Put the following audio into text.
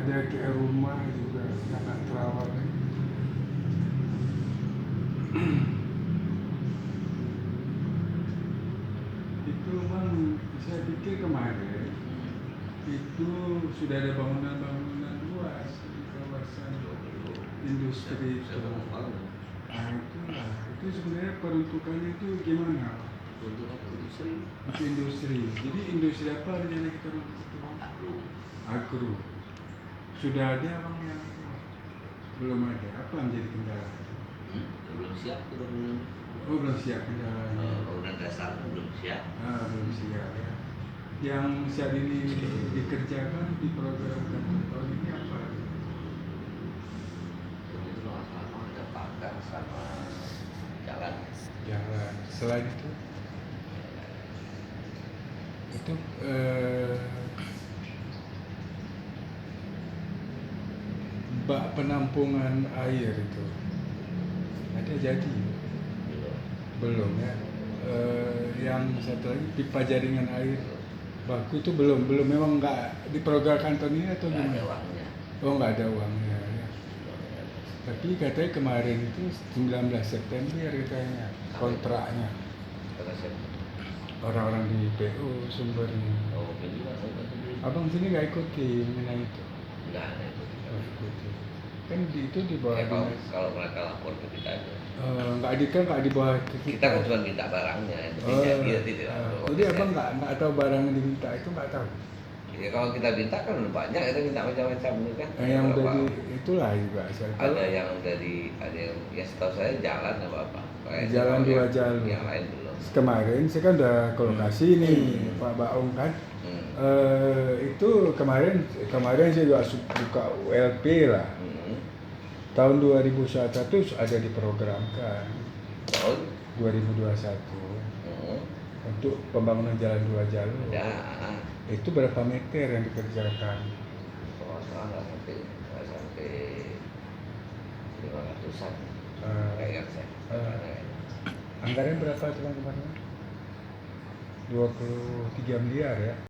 ada kayak rumah juga sangat terawat. Itu memang saya pikir kemarin itu sudah ada bangunan-bangunan luas di kawasan industri itu. Nah itulah, itu sebenarnya peruntukannya itu gimana? Untuk industri. Itu industri. Jadi industri apa rencana kita untuk? Agro. Sudah ada bang yang belum ada. Apa yang jadi kendala? Belum siap belum. Oh belum siap kendalanya. Bangunan dasar belum siap. Belum siap ya. Yang saat ini dikerjakan di program tahun ini apa? Itu sama ada pagar sama jalan. Jalan. Selain itu bak penampungan air itu ada jadi? Belum ya. Yang satu lagi pipa jaringan air baku itu belum memang nggak diprogramkan tahun ini atau gimana? Nggak ada uangnya. Oh nggak ada uangnya ya. Tapi katanya kemarin itu 19 September katanya kontraknya. Orang-orang di PU sumbernya. Oh, ini Abang sini nggak ikuti mengenai itu? nggak ada itu. Ikuti. Kan itu di bawah Kalau mereka lapor ke kita aja. nggak di bawah Kita kan cuma minta barangnya, itu dia tidak. Jadi abang nggak tahu barang yang diminta itu nggak tahu. Ya kalau kita minta kan udah banyak, kita minta macam-macam kan. Yang udah itulah juga. Ada yang ya setahu saya jalan apa. Jalan 2 jalur. Yang lain belum. Kemarin saya kan udah ke lokasi nih Pak Baung kan. Itu kemarin saya juga buka ULP lah. Tahun 2021 ada diprogramkan. Tahun 2021 untuk pembangunan jalan 2 jalur. Ya. Itu berapa meter yang dikerjakan? Kalau salah nggak sampai 500-an. Kayak saya. Anggaran berapa teman-teman? 23 miliar ya.